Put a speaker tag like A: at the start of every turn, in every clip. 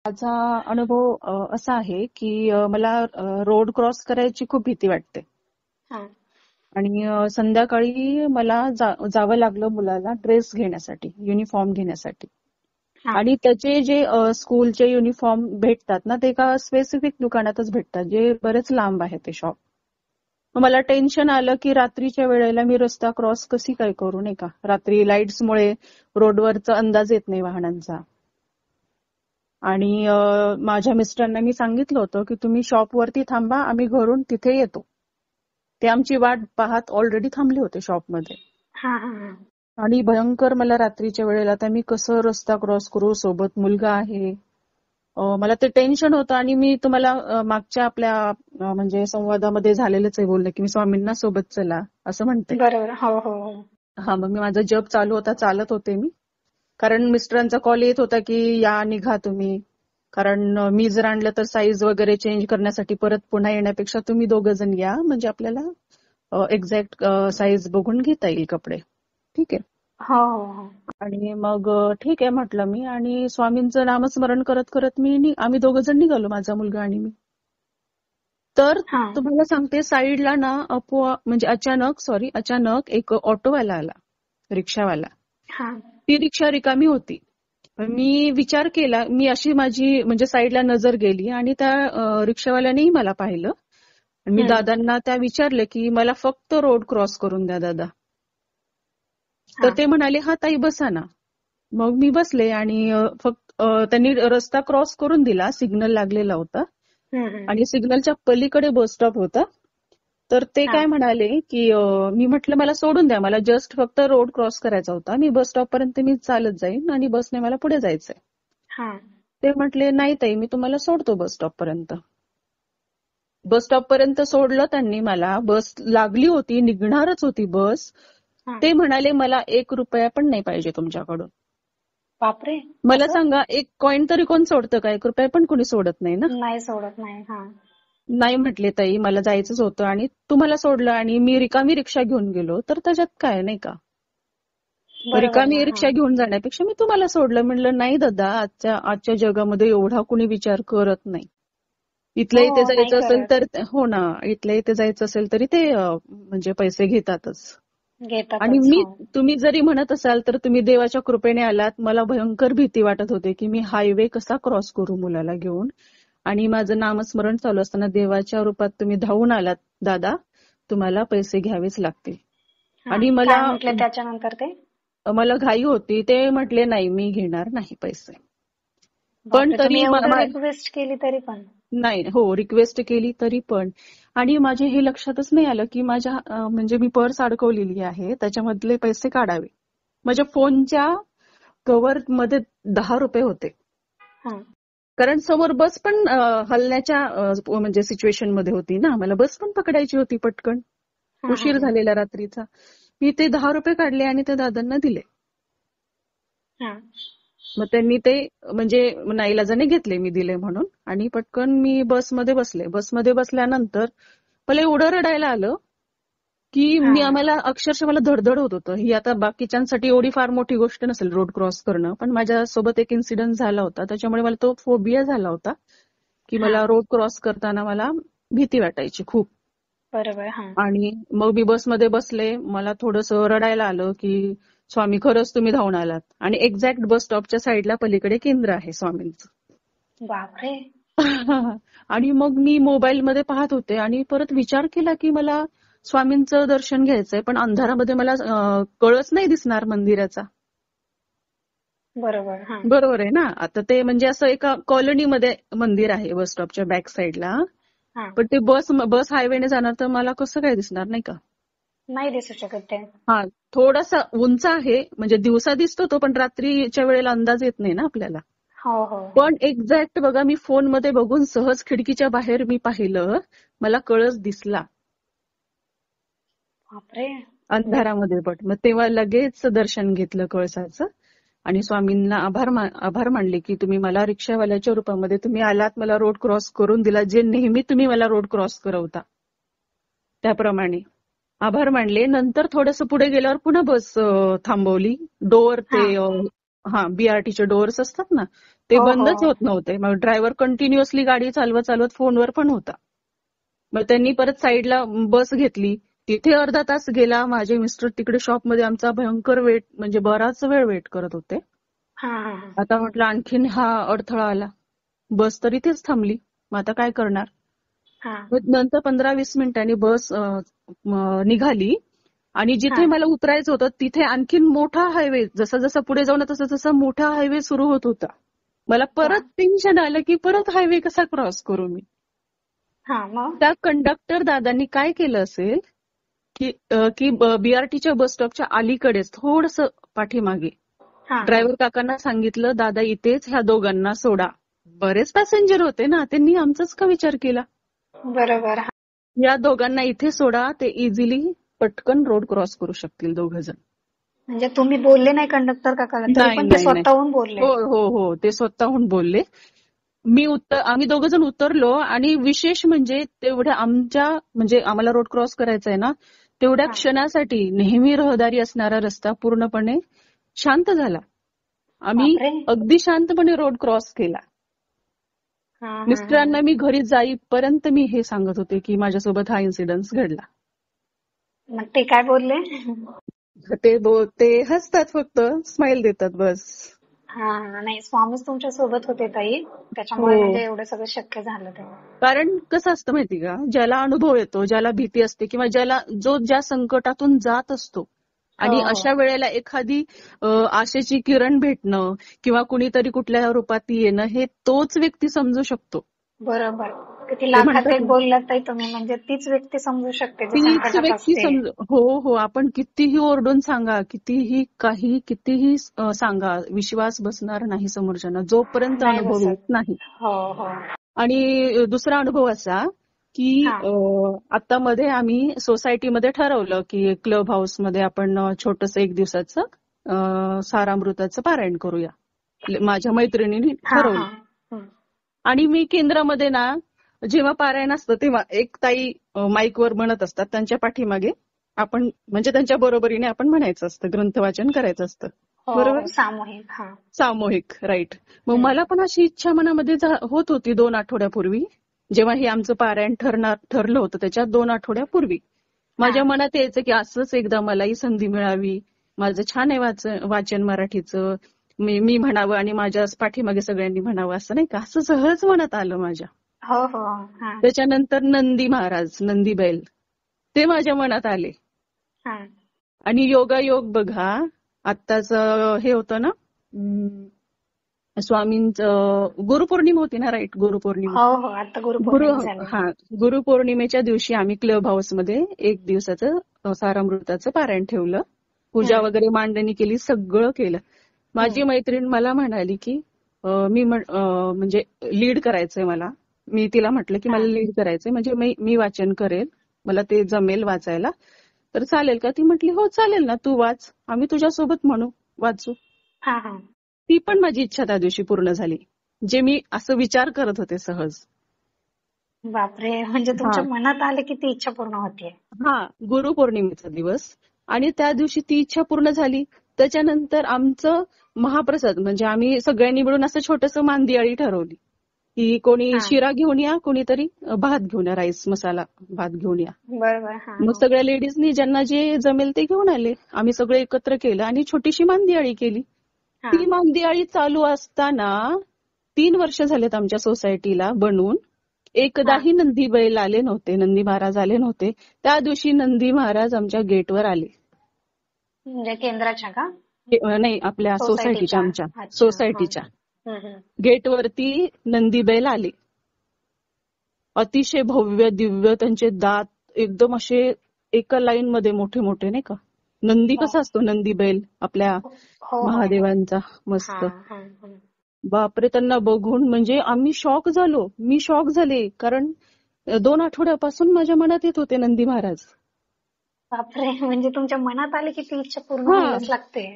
A: माझा अनुभव असा आहे की मला रोड क्रॉस करायची खूप भीती वाटते.
B: हा.
A: आणि संध्याकाळी मला जावं लागलं मुलाला ड्रेस घेण्यासाठी, युनिफॉर्म घेण्यासाठी.
B: हा.
A: आणि त्याचे जे स्कूलचे युनिफॉर्म भेटतात ना, ते एका स्पेसिफिक दुकानातच भेटतात, जे बरेच लांब आहे ते शॉप. मला टेन्शन आलं की रात्रीच्या वेळेला मी रस्ता क्रॉस कशी काय करू, नाही का. रात्री लाईट्समुळे रोडवरचा अंदाज येत नाही वाहनांचा. आणि माझ्या मिस्टरांना मी सांगितलं होतं की तुम्ही शॉपवरती थांबा, आम्ही घरून तिथे येतो. ते आमची वाट पाहत ऑलरेडी थांबले होते शॉपमध्ये.
B: हा. हा.
A: आणि भयंकर मला रात्रीच्या वेळेला आता मी कसं रस्ता क्रॉस करू, सोबत मुलगा आहे. मला ते टेन्शन होतं. आणि मी तुम्हाला मागच्या आपल्या म्हणजे संवादामध्ये झालेलंच आहे बोलणं की मी स्वामींना सोबत चला असं म्हणते.
B: बरोबर. हो हो हो.
A: हा, मग मी माझा जप चालू होता, चालत होते मी. कारण मिस्टरांचा कॉल येत होता की या, निघा तुम्ही. कारण मी जर आणलं तर साईज वगैरे चेंज करण्यासाठी परत पुन्हा येण्यापेक्षा तुम्ही दोघं जण या, म्हणजे आपल्याला एक्झॅक्ट साईज बघून घेता येईल कपडे. ठीक आहे.
B: हो हो हो.
A: आणि मग ठीक आहे म्हटलं मी, आणि स्वामींचं नामस्मरण करत करत आम्ही दोघं जण निघालो, माझा मुलगा आणि मी. तर
B: हा.
A: तुम्हाला सांगते, साईडला ना म्हणजे अचानक एक ऑटोवाला आला, रिक्षावाला.
B: हा.
A: ती रिक्षा रिकामी होती. मी विचार केला, मी अशी माझी म्हणजे साईडला नजर गेली आणि त्या रिक्षावाल्यानेही मला पाहिलं. मी
B: हम्म.
A: दादांना त्या विचारलं की मला फक्त रोड क्रॉस करून द्या दादा. तर
B: हा.
A: ते म्हणाले हा ताई बसा ना. मग मी बसले आणि फक्त त्यांनी रस्ता क्रॉस करून दिला, सिग्नल लागलेला होता.
B: हम्म.
A: आणि सिग्नलच्या पलीकडे बस स्टॉप होता. तर ते
B: हा.
A: काय म्हणाले की मी म्हटलं मला सोडून द्या, मला जस्ट फक्त रोड क्रॉस करायचा होता, मी बस स्टॉप पर्यंत मी चालत जाईन आणि बसने मला पुढे जायचंय.
B: हा.
A: ते म्हटले नाही ताई, मी तुम्हाला सोडतो बस स्टॉप पर्यंत. बस स्टॉप पर्यंत सोडलं त्यांनी मला, बस लागली होती, निघणारच होती बस.
B: हा.
A: ते म्हणाले मला 1 रुपया पण नाही पाहिजे तुमच्याकडून.
B: बापरे.
A: मला
B: असं
A: सांगा, 1 कॉइन तरी कोण सोडतं का? 1 रुपया पण कोणी सोडत नाही ना.
B: नाही सोडत नाही. हा.
A: नाही म्हटले ताई, मला जायचंच होतं आणि तुम्हाला सोडलं आणि मी रिकामी रिक्षा घेऊन गेलो, तर त्याच्यात काय, नाही का.
B: बरोबर
A: रिकामी
B: ना. हा.
A: रिक्षा घेऊन जाण्यापेक्षा मी तुम्हाला सोडलं. म्हणलं नाही दादा, आजच्या जगामध्ये एवढा कुणी विचार करत नाही. इथल्या इथे
B: हो, नाही
A: जायचं असेल
B: करत.
A: तर हो ना, इथल्या इथे जायचं असेल तरी ते म्हणजे पैसे घेतातच. आणि
B: घेतातच. हो.
A: तुम्ही जरी म्हणत असाल तर तुम्ही देवाच्या कृपेने आलात. मला भयंकर भीती वाटत होते की मी हायवे कसा क्रॉस करू मुलाला घेऊन. आणि माझं नामस्मरण चालू असताना देवाच्या रूपात तुम्ही धावून आलात दादा, तुम्हाला पैसे घ्यावेच लागतील.
B: हा.
A: आणि
B: काय म्हटले त्याच्यानंतर ते?
A: मला घाई होती. ते म्हटले नाही, मी घेणार नाही पैसे. पण
B: बापरे, तुम्ही
A: तरी
B: एवढं रिक्वेस्ट केली तरी पण?
A: नाही हो, रिक्वेस्ट केली तरी पण. आणि माझे हे लक्षातच नाही आलं की माझ्या म्हणजे मी पर्स अडकवलेली आहे, त्याच्यामधले पैसे काढावे. माझ्या फोनच्या कव्हर मध्ये 10 रुपये होते.
B: हा.
A: कारण समोर बस पण हलण्याच्या म्हणजे सिच्युएशन मध्ये होती ना, मला बस पण पकडायची होती पटकन.
B: हा. हा.
A: उशीर झालेला रात्रीचा. मी ते 10 रुपये काढले आणि त्या दादांना दिले.
B: हा.
A: मग त्यांनी ते म्हणजे नाईलाजाने घेतले, मी दिले म्हणून. आणि पटकन मी बसमध्ये बसले. बसमध्ये बसल्यानंतर मला एवढं रडायला आलं की
B: हा.
A: आम्हाला अक्षरशः मला धडधड होत होतं. ही आता बाकीच्यांसाठी एवढी फार मोठी गोष्ट नसेल रोड क्रॉस करणं, पण माझ्यासोबत एक इन्सिडेंट झाला होता, त्याच्यामुळे मला तो फोबिया झाला होता की
B: हा.
A: मला रोड क्रॉस करताना मला भीती वाटायची खूप.
B: बरोबर. हा.
A: आणि मग मी बसमध्ये बसले, मला थोडंसं रडायला आलं की स्वामी खरंच तुम्ही धावून आलात. आणि एक्झॅक्ट बस स्टॉपच्या साईडला पलीकडे केंद्र आहे स्वामींचं.
B: बापरे.
A: आणि मग मी मोबाईलमध्ये पाहत होते आणि परत विचार केला की मला स्वामींचं दर्शन घ्यायचंय, पण अंधारामध्ये मला कळस नाही दिसणार मंदिराचा.
B: बरोबर. हा.
A: बरोबर आहे ना. आता ते म्हणजे असं एका कॉलनीमध्ये मंदिर आहे बस स्टॉपच्या बॅक साईडला.
B: हा.
A: पण ते बस हायवेने जाणार तर मला कसं काय दिसणार, नाही का.
B: नाही दिसू शकत ते.
A: हा, थोडासा उंच आहे, म्हणजे दिवसा दिसतो तो, पण रात्रीच्या वेळेला अंदाज येत नाही ना आपल्याला.
B: हो हो हो.
A: पण एक्झॅक्ट बघा, मी फोनमध्ये बघून सहज खिडकीच्या बाहेर मी पाहिलं, मला कळस दिसला
B: बापरे.
A: अंधारामध्ये. पण मग तेव्हा लगेच दर्शन घेतलं कळसाचं आणि स्वामींना आभार मानले की तुम्ही मला रिक्षावाल्याच्या रूपामध्ये तुम्ही आलात, मला रोड क्रॉस करून दिला, जे नेहमी तुम्ही मला रोड क्रॉस करवता त्याप्रमाणे. आभार मानले. नंतर थोडंसं पुढे गेल्यावर पुन्हा बस थांबवली. डोअर
B: हा.
A: ते बीआरटीचे डोअर्स असतात ना, ते
B: हो हो
A: बंदच होत नव्हते. मग ड्रायव्हर कंटिन्युअसली गाडी चालवत चालवत फोनवर पण होता. मग त्यांनी परत साईडला बस घेतली. तिथे अर्धा तास गेला. माझे मिस्टर तिकडे शॉपमध्ये आमचा भयंकर वेट, म्हणजे बराच वेळ वेट करत होते.
B: हा हा हा.
A: आता म्हटलं आणखीन हा अडथळा आला. बस तर इथेच थांबली. मग आता काय करणार?
B: हा
A: मग नंतर 15-20 मिनिटांनी बस निघाली आणि जिथे मला उतरायचं होतं तिथे आणखीन मोठा हायवे, जसा जसा पुढे जाऊ ना तसं तसा मोठा हायवे सुरू होत होता. मला परत टेन्शन आलं की परत हायवे कसा क्रॉस करू मी.
B: हा मग
A: त्या कंडक्टर दादांनी काय केलं असेल की बीआरटीच्या बस स्टॉपच्या अलीकडेच थोडस पाठीमागे
B: हा
A: ड्रायव्हर काकांना सांगितलं, दादा इथेच ह्या दोघांना सोडा. बरेच पॅसेंजर होते ना, त्यांनी आमचाच का विचार केला?
B: बरोबर. हा.
A: या दोघांना इथे सोडा, ते इझिली पटकन रोड क्रॉस करू शकतील दोघ जण.
B: म्हणजे तुम्ही बोलले नाही कंडक्टर काकाला, तरी
A: नाही
B: पण ते
A: नाही नाही.
B: स्वतःहून बोलले.
A: हो हो हो, ते स्वतःहून बोलले. आम्ही दोघ जण उतरलो आणि विशेष म्हणजे तेवढ्या म्हणजे आम्हाला रोड क्रॉस करायचा आहे ना, तेवढ्या
B: हा.
A: क्षणासाठी नेहमी रहदारी असणारा रस्ता पूर्णपणे शांत झाला. आम्ही
B: बापरे.
A: अगदी शांतपणे रोड क्रॉस केला.
B: हा हा हा.
A: मिस्टरांना मी घरी जाईपर्यंत मी हे सांगत होते की माझ्यासोबत हा इन्सिडन्स घडला.
B: मग ते काय बोलले?
A: ते हसतात, फक्त स्माइल देतात बस.
B: हा हा. नाही, स्वामीच तुमच्या सोबत होते ताई, त्याच्यामुळे
A: हो,
B: म्हणजे एवढं सगळं शक्य झालं ते.
A: कारण कसं असतं माहिती का, ज्याला अनुभव येतो, ज्याला भीती असते किंवा ज्या संकटातून जात असतो आणि
B: हो हो.
A: अशा वेळेला एखादी आशेची किरण भेटणं किंवा कुणीतरी कुठल्या रूपात येणं, हे तोच व्यक्ती समजू शकतो.
B: बरोबर. किती
A: ते
B: लाखात
A: म्हणतात
B: एक
A: ना,
B: बोललात ताई तुम्ही, म्हणजे तीच व्यक्ती समजू शकते जी
A: तीच
B: संकटात
A: व्यक्ती
B: असते.
A: हो, आपण कितीही ओरडून सांगा, कितीही सांगा, विश्वास बसणार नाही समोरच्यांना जोपर्यंत
B: नाही
A: अनुभव
B: बसत.
A: येत नाही.
B: हो हो.
A: आणि दुसरा अनुभव असा की
B: हा
A: आता मध्ये आम्ही सोसायटीमध्ये ठरवलं की क्लब हाऊसमध्ये आपण छोटंसं 1 दिवसाचं सारामृताचं पारायण करूया. माझ्या मैत्रिणींनी
B: हा हा.
A: ठरवलं. आणि मी केंद्रामध्ये ना, जेव्हा पारायण असतं तेव्हा एक ताई माईकवर म्हणत असतात, त्यांच्या पाठीमागे आपण म्हणजे त्यांच्या बरोबरीने आपण म्हणायचं असतं, ग्रंथवाचन करायचं असतं.
B: हो
A: बरोबर?
B: हो. सामूहिक. हा.
A: सामूहिक, राईट. मग मला पण अशी इच्छा मनामध्ये होत होती 2 आठवड्यापूर्वी, जेव्हा हे आमचं पारायण ठरलं होतं त्याच्या 2 आठवड्यापूर्वी. माझ्या मनात यायचं की असंच एकदा मलाही संधी मिळावी, माझं छान आहे वाचन मराठीचं, मी म्हणावं आणि माझ्या पाठीमागे सगळ्यांनी म्हणावं, असं नाही का, असं सहज मनात आलं माझ्या.
B: हो हो. हा
A: त्याच्यानंतर नंदी महाराज, नंदी बैल, ते माझ्या मनात आले.
B: हा.
A: आणि योगायोग बघा, आत्ताच हे होतं ना, स्वामींचं गुरुपौर्णिमा होती ना, राईट, गुरुपौर्णिमा.
B: हो हो. आता गुरुपौर्णिमा झाली.
A: गुरुपौर्णिमेच्या दिवशी आम्ही क्लब हाऊसमध्ये 1 दिवसाचं सारामृताचं पारायण ठेवलं. पूजा वगैरे मांडणी केली, सगळं केलं. माझी मैत्रीण मला म्हणाली की म्हणजे लीड करायचंय मला. मी तिला म्हटलं की मला लीड करायचंय, म्हणजे मी वाचन करेल, मला ते जमेल वाचायला, तर चालेल का? ती म्हटली हो चालेल ना, तू वाच, आम्ही तुझ्यासोबत वाचू.
B: हा हा.
A: ती पण माझी इच्छा त्या दिवशी पूर्ण झाली, जे मी असं विचार करत होते सहज.
B: बापरे, म्हणजे तुमच्या मनात आले की ती इच्छा पूर्ण होतीये.
A: गुरुपौर्णिमेचा दिवस, आणि त्या दिवशी ती इच्छा पूर्ण झाली. त्याच्यानंतर आमचं महाप्रसाद, म्हणजे आम्ही सगळ्यांनी मिळून असं छोटंसं मांदियाळी ठरवली की कोणी शिरा घेऊन या, कोणीतरी भात घेऊन या, राईस मसाला भात घेऊन या.
B: बरोबर.
A: मग सगळ्या लेडीजनी ज्यांना जे जमेल ते घेऊन आले. आम्ही सगळे एकत्र केलं आणि छोटीशी मांदियाळी केली. ती मांदियाळी चालू असताना 3 वर्ष झालेत आमच्या सोसायटीला बनून, एकदाही नंदी बैल आले नव्हते, नंदी महाराज आले नव्हते. त्या दिवशी नंदी महाराज आमच्या गेटवर आले.
B: म्हणजे केंद्राच्या का?
A: नाही, आपल्या सोसायटीच्या, आमच्या सोसायटीच्या गेटवरती नंदी बैल आले. अतिशय भव्य दिव्य, त्यांचे दात एकदम असे एका लाईन मध्ये मोठे मोठे, नाही का. नंदी कसा असतो, नंदी बैल आपल्या महादेवांचा, मस्त. बापरे, त्यांना बघून म्हणजे आम्ही शॉक झालो, मी शॉक झाले, कारण 2 आठवड्यापासून माझ्या मनात येत होते नंदी महाराज.
B: बापरे, म्हणजे तुमच्या मनात आले की ती इच्छा पूर्ण व्हायलाच लागते.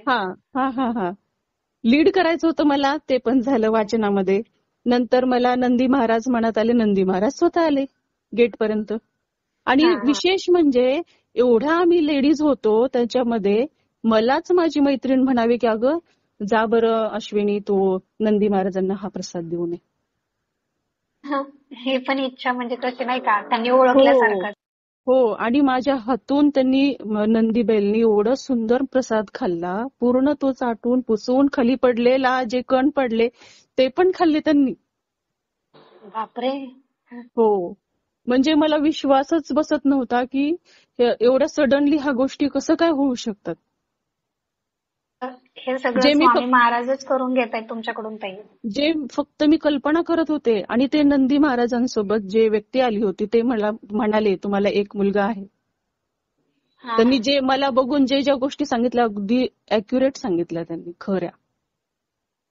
A: लीड करायचं होतं मला, ते पण झालं वाचनामध्ये. नंतर मला नंदी महाराज मनात आले, नंदी महाराज स्वतः आले गेटपर्यंत. आणि विशेष म्हणजे एवढ्या आम्ही लेडीज होतो त्याच्यामध्ये, मलाच माझी मैत्रीण म्हणावी की अगं जा बरं अश्विनी तू नंदी महाराजांना हा प्रसाद देऊ नये.
B: हे पण इच्छा म्हणजे कशी नाही का, त्यांनी
A: हो
B: ओळखल्यासारखं.
A: हो. आणि माझ्या हातून त्यांनी नंदी बैलनी एवढं सुंदर प्रसाद खाल्ला, पूर्ण तो चाटून पुसून खाली पडलेला जे कण पडले ते पण खाल्ले त्यांनी.
B: बापरे.
A: हो. म्हणजे मला विश्वासच बसत नव्हता की एवढ्या सडनली ह्या गोष्टी कसं काय होऊ शकतात.
B: हे सगळं
A: जे मी
B: स्वामी महाराजच करून घेत आहेत तुमच्याकडून ताई.
A: जे फक्त मी कल्पना करत होते. आणि ते नंदी महाराजांसोबत जे व्यक्ती आली होती ते मला म्हणाले तुम्हाला एक मुलगा आहे. त्यांनी जे मला बघून जे ज्या गोष्टी सांगितल्या अगदी अॅक्युरेट सांगितल्या त्यांनी, खऱ्या.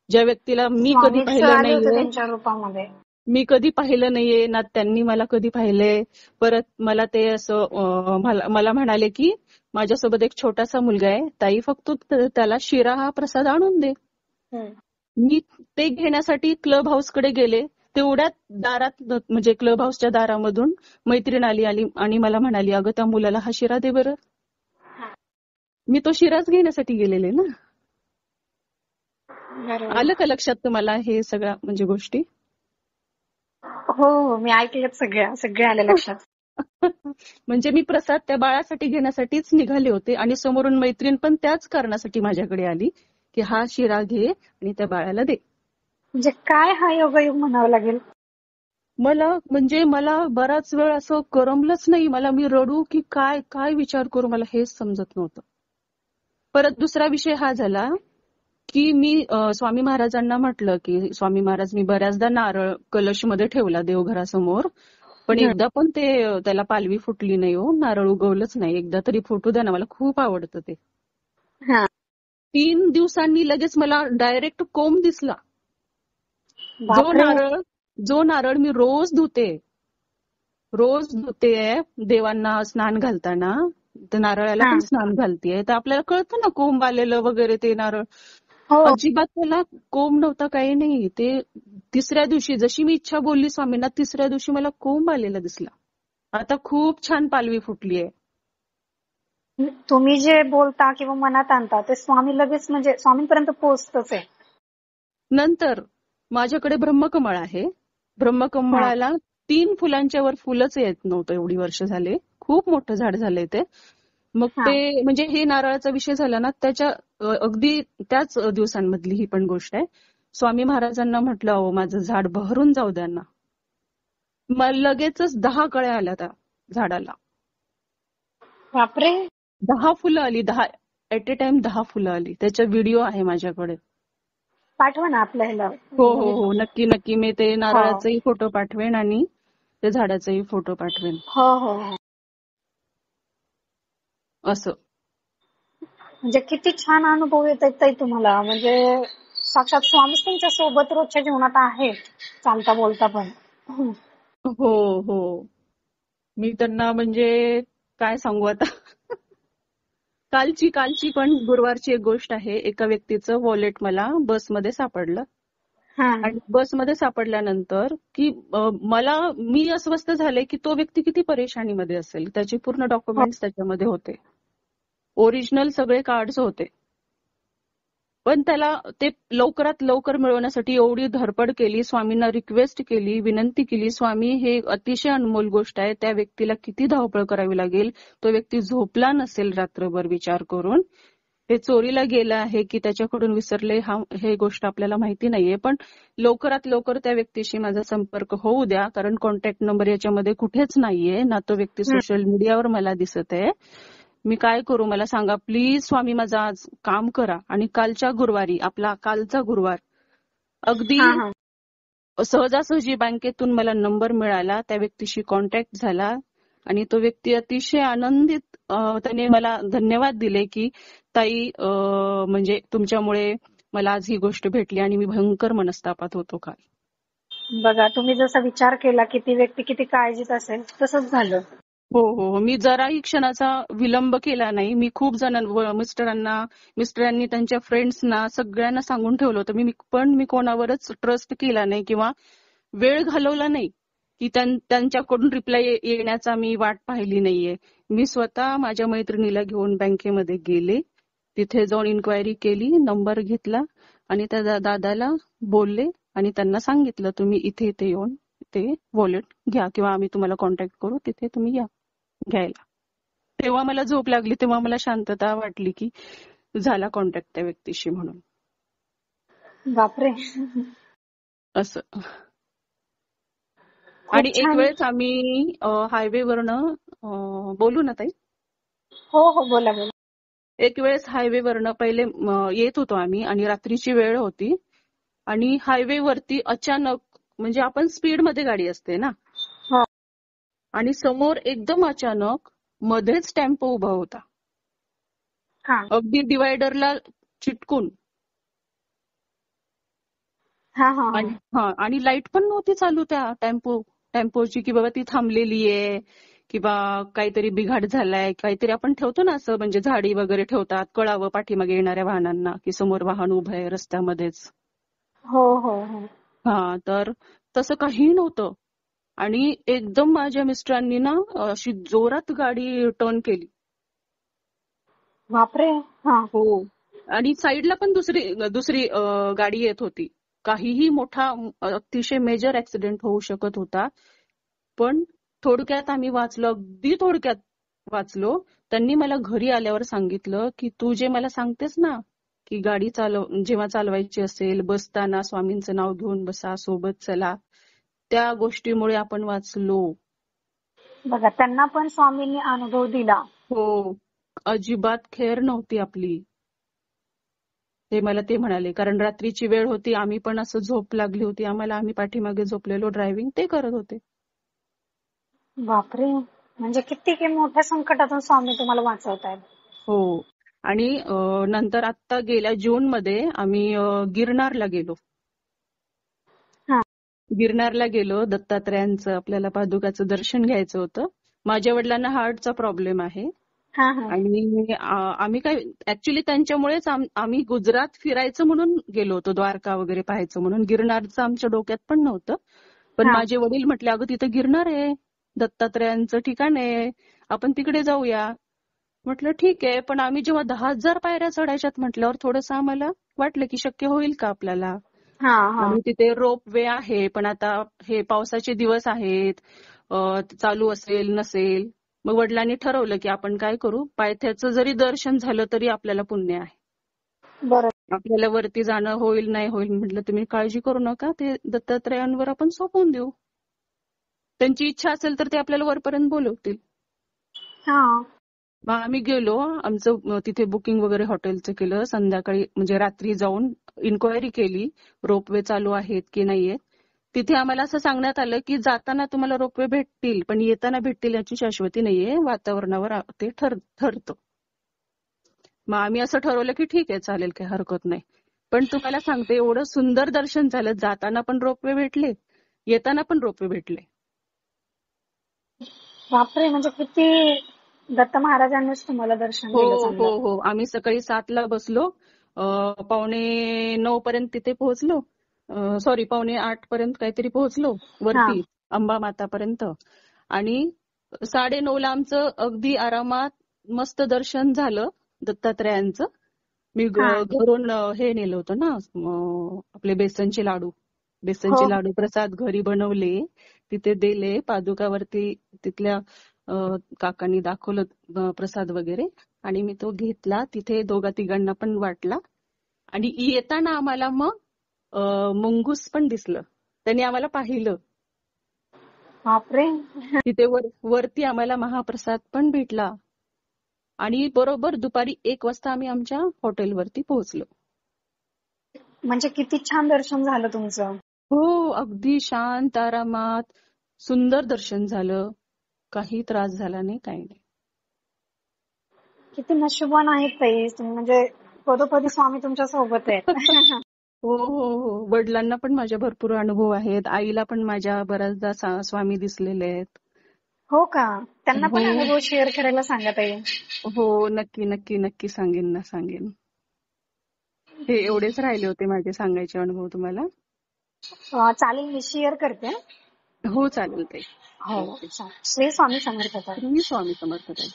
A: ज्या व्यक्तीला मी कधी
B: स्वामीच
A: पाहिलं
B: आले होते
A: नाहीये,
B: त्यांच्या रूपामध्ये.
A: मी कधी पाहिलं नाहीये ना त्यांनी मला कधी पाहिलंय. परत मला ते असं मला म्हणाले की माझ्यासोबत एक छोटासा मुलगा आहे ताई, फक्त त्याला शिरा हा प्रसाद आणून दे. मी ते घेण्यासाठी क्लब हाऊस कडे गेले. तेवढ्यात दारात म्हणजे क्लब हाऊसच्या दारामधून मैत्रीण आली आणि मला म्हणाली अगं त्या मुलाला हा शिरा दे बरं. मी तो शिराच घेण्यासाठी गेलेले ना. आलं का लक्षात तुम्हाला हे सगळ्या म्हणजे गोष्टी?
B: हो मी ऐकलेत सगळे आले लक्षात.
A: म्हणजे मी प्रसाद त्या बाळासाठी घेण्यासाठीच निघाले होते आणि समोरून मैत्रीण पण त्याच कारणासाठी माझ्याकडे आली की हा शिरा घे आणि त्या बाळाला दे.
B: म्हणजे काय हा योगायोग म्हणावं लागेल.
A: मला बराच वेळ असं करमलंच नाही. मी रडू की काय विचार करू मला हेच समजत नव्हतं. परत दुसरा विषय हा झाला की मी स्वामी महाराजांना म्हटलं की स्वामी महाराज मी बऱ्याचदा नारळ कलशमध्ये ठेवला देवघरासमोर, पण एकदा पण त्याला पालवी फुटली नाही हो, नारळ उगवलंच नाही. एकदा तरी फुटू द्या ना, मला खूप आवडतं ते. 3 दिवसांनी लगेच मला डायरेक्ट कोंब दिसला. जो नारळ मी रोज धुते देवांना स्नान घालताना, तर नारळाला पण स्नान घालतेय, तर आपल्याला कळतं ना कोंब आलेलं वगैरे ते नारळ. अजिबात त्याला कोंब नव्हता, काही नाही. ते तिसऱ्या दिवशी जशी मी इच्छा बोलली स्वामींना, तिसऱ्या दिवशी मला कोंब आलेला दिसला. आता खूप छान पालवी फुटलीये.
B: तुम्ही जे बोलता किंवा मनात आणता ते स्वामी लगेच म्हणजे स्वामींपर्यंत पोहोचतच आहे.
A: नंतर माझ्याकडे ब्रह्मकमळ आहे. ब्रह्मकमळाला 3 फुलांच्या वर फुलच येत नव्हतं एवढी वर्ष झाले. खूप मोठं झाड झालंय ते. मग ते म्हणजे हे नारळाचा विषय झाला ना, त्याच्या अगदी त्याच दिवसांमधली ही पण गोष्ट आहे. स्वामी महाराजांना म्हटलं अहो माझं झाड बहरून जाऊ द्या ना. मला लगेचच 10 कळ्या आल्या त्या झाडाला.
B: बापरे.
A: 10 फुलं आली, 10 ऍट अ टाइम 10 फुलं आली. त्याचा व्हिडिओ आहे माझ्याकडे.
B: पाठवा ना आपल्याला.
A: हो नक्की मी ते नारळाचाही फोटो पाठवेन आणि त्या झाडाचाही फोटो पाठवेन.
B: हो.
A: असं
B: म्हणजे किती छान अनुभव येत आहेत तुम्हाला. म्हणजे साक्षात स्वामीच तुमच्या सोबत रोजच्या जीवनात आहे, चालता बोलता पण.
A: हो. मी त्यांना म्हणजे काय सांगू आता. कालची पण गुरुवारची एक गोष्ट आहे. एका व्यक्तीचं वॉलेट मला बसमध्ये सापडलं. आणि बसमध्ये सापडल्यानंतर की मी अस्वस्थ झाले की तो व्यक्ती किती परेशानीमध्ये असेल. त्याचे पूर्ण डॉक्युमेंट्स त्याच्यामध्ये होते, ओरिजिनल सगळे कार्ड्स होते. पण त्याला ते लवकरात लवकर मिळवण्यासाठी एवढी धडपड केली, स्वामींना रिक्वेस्ट केली, विनंती केली. स्वामी हे अतिशय अनमोल गोष्ट आहे, त्या व्यक्तीला किती धावपळ करावी लागेल. तो व्यक्ती झोपला नसेल रात्रभर विचार करून. ते चोरीला गेलं आहे की त्याच्याकडून विसरले हे गोष्ट आपल्याला माहिती नाहीये. पण लवकरात लवकर त्या व्यक्तीशी माझा संपर्क होऊ द्या, कारण कॉन्टॅक्ट नंबर याच्यामध्ये कुठेच नाहीये ना. तो व्यक्ती सोशल मीडियावर मला दिसत आहे. मी काय करू मला सांगा प्लीज स्वामी, माझं आज काम करा. आणि कालच्या गुरुवारी, आपला कालचा गुरुवार, अगदी सहजासहजी बँकेतून मला नंबर मिळाला, त्या व्यक्तीशी कॉन्टॅक्ट झाला आणि तो व्यक्ती अतिशय आनंदित, त्याने मला धन्यवाद दिले की ताई म्हणजे तुमच्यामुळे मला आज ही गोष्ट भेटली आणि मी भयंकर मनस्तापात होतो काल.
B: बघा तुम्ही जसा विचार केला की ती व्यक्ती किती काळजीत असेल, तसंच झालं.
A: हो. मी जराही क्षणाचा विलंब केला नाही. मी खूप मिस्टरांनी त्यांच्या फ्रेंड्सना सगळ्यांना सांगून ठेवलं होतं. मी कोणावरच ट्रस्ट केला नाही किंवा वेळ घालवला नाही की त्यांच्याकडून रिप्लाय येण्याचा मी वाट पाहिली नाहीये. मी स्वतः माझ्या मैत्रिणीला घेऊन बँकेमध्ये गेले तिथे जाऊन इन्क्वायरी केली, नंबर घेतला आणि त्या दादाला बोलले आणि त्यांना सांगितलं तुम्ही इथे इथे येऊन ते वॉलेट घ्या किंवा आम्ही तुम्हाला कॉन्टॅक्ट करू, तिथे तुम्ही या घ्यायला. तेव्हा मला झोप लागली, तेव्हा मला शांतता वाटली की झाला कॉन्टॅक्ट त्या व्यक्तीशी म्हणून.
B: बापरे.
A: असं.
B: खूप
A: आणि एक
B: छान.
A: वेळेस आम्ही हायवेवरनं बोलू ना ताई?
B: हो हो, बोला बोला.
A: एक वेळेस हायवेवरनं पहिले येत होतो आम्ही आणि रात्रीची वेळ होती आणि हायवेवरती अचानक म्हणजे आपण स्पीड मध्ये गाडी असते ना,
B: हो.
A: आणि समोर एकदम अचानक मध्येच टेम्पो उभा होता,
B: हा
A: अगदी डिवायडरला चिटकून.
B: हा हा
A: आणि लाईट पण नव्हती चालू त्या टेम्पोची की बाबा ती थांबलेली आहे किंवा काहीतरी बिघाड झालाय, काहीतरी आपण ठेवतो ना असं, म्हणजे झाडी वगैरे ठेवतात, कळावं पाठीमागे येणाऱ्या वाहनांना की समोर वाहन उभं आहे रस्त्यामध्येच.
B: हो हो हो.
A: तर तसं काही नव्हतं आणि एकदम माझ्या मिस्टरांनी ना अशी जोरात गाडी टर्न केली.
B: बापरे. हा.
A: हो. आणि साईडला पण दुसरी गाडी येत होती. काहीही मोठा अतिशय मेजर ऍक्सिडेंट होऊ शकत होता. पण थोडक्यात आम्ही वाचलो, अगदी थोडक्यात वाचलो. त्यांनी मला घरी आल्यावर सांगितलं की तू जे मला सांगतेस ना की गाडी जेव्हा चालवायची असेल बसताना स्वामींचं नाव घेऊन बसा, सोबत चला, त्या गोष्टीमुळे आपण वाचलो.
B: बघा, त्यांना पण स्वामींनी अनुभव दिला.
A: हो. अजिबात खेर नव्हती आपली. ते मला ते म्हणाले, कारण रात्रीची वेळ होती, आम्ही पण असं झोप लागली होती आम्हाला, आम्ही पाठीमागे झोपलेलो, ड्रायव्हिंग ते करत होते.
B: बापरे. म्हणजे किती मोठ्या संकटातून स्वामी तुम्हाला वाचवतायत.
A: हो. आणि नंतर आता गेल्या जून मध्ये आम्ही गिरनारला गेलो.
B: हा.
A: गिरनारला गेलो, दत्तात्रयांचं आपल्याला पादुकाचं दर्शन घ्यायचं होतं. माझ्या वडिलांना हार्टचा प्रॉब्लेम आहे
B: हा हा
A: आणि आम्ही काय ऍक्च्युली त्यांच्यामुळेच आम्ही गुजरात फिरायचं म्हणून गेलो होतो, द्वारका वगैरे पाहायचं म्हणून. गिरनारचं आमच्या डोक्यात पण नव्हतं. पण
B: हा.
A: माझे वडील म्हटले अगं तिथं गिरनार आहे, दत्तात्रयांचं ठिकाण आहे, आपण तिकडे जाऊया. म्हटलं ठीक आहे, पण आम्ही जेव्हा 10,000 पायऱ्या चढायच्यात म्हटल्यावर थोडंसं आम्हाला वाटलं की शक्य होईल का आपल्याला.
B: हा हा.
A: आणि तिथे रोप वे आहे, पण आता हे पावसाचे दिवस आहेत, चालू असेल नसेल. मग वडिलांनी ठरवलं की आपण काय करू, पायथ्याचं जरी दर्शन झालं तरी आपल्याला पुण्य आहे,
B: बरोबर.
A: आपल्याला वरती जाणं होईल नाही होईल. म्हटलं तुम्ही काळजी करू नका, ते दत्तात्रयांवर आपण सोपवून देऊ, त्यांची इच्छा असेल तर ते आपल्याला वरपर्यंत बोलवतील.
B: हा.
A: मग आम्ही गेलो, आमचं तिथे बुकिंग वगैरे हॉटेलचं केलं. संध्याकाळी म्हणजे रात्री जाऊन इन्क्वायरी केली रोपवे चालू आहेत की नाहीये. तिथे आम्हाला असं सांगण्यात आलं की जाताना तुम्हाला रोपवे भेटतील, पण येताना भेटतील याची शाश्वती नाहीये, वातावरणावर ते ठरतं. मग आम्ही असं ठरवलं की ठीक आहे चालेल, काही हरकत नाही. पण तुम्हाला सांगते, एवढं सुंदर दर्शन झालं, जाताना पण रोपवे भेटले, येताना पण रोपवे भेटले.
B: बापरे. म्हणजे किती दत्त महाराजांनीच तुम्हाला दर्शन
A: हो
B: दिलं
A: हो
B: चांगलं.
A: हो. आम्ही सकाळी 7ला बसलो, 7:45 पर्यंत तिथे पोहोचलो, सॉरी 7:45 पर्यंत काहीतरी पोहोचलो
B: हा
A: वरती अंबा मातापर्यंत. आणि 9:30ला आमचं अगदी आरामात मस्त दर्शन झालं दत्तात्रयांचं. मी
B: हा.
A: घरून हे नेलं होतं ना, आपले बेसनचे
B: हो
A: लाडू प्रसाद घरी बनवले, तिथे दिले पादुकावरती. तिथल्या काकांनी दाखवलं प्रसाद वगैरे, आणि मी तो घेतला, तिथे दोघा तिघांना पण वाटला. आणि येताना आम्हाला मग मुंगूस पण दिसलं, त्यांनी आम्हाला पाहिलं.
B: बापरे.
A: तिथे वरती आम्हाला महाप्रसाद पण भेटला. आणि बरोबर दुपारी 1 वाजता आम्ही आमच्या हॉटेलवरती पोहोचलो.
B: म्हणजे किती छान दर्शन झालं तुमचं.
A: हो, अगदी शांत आरामात सुंदर दर्शन झालं, काही त्रास झाला नाही, काही नाही.
B: किती नशिबान आहेत ताई तुम्ही, म्हणजे पदोपदी स्वामी तुमच्या सोबत आहेत.
A: हो हो हो. वडिलांना पण माझ्या भरपूर अनुभव आहेत, आईला पण माझ्या बऱ्याचदा स्वामी दिसलेले आहेत.
B: हो का. त्यांना पण
A: हो
B: अनुभव शेअर करायला सांगा ताई.
A: हो, नक्की नक्की नक्की सांगेन ना, सांगेन. हे एवढेच राहिले होते माझे सांगायचे अनुभव तुम्हाला.
B: चालेल, मी शेअर करते.
A: हो चालेल ताई.
B: हो
A: ओके.
B: चालेल. श्री स्वामी समर्थ ताई.
A: श्री स्वामी समर्थ ताई.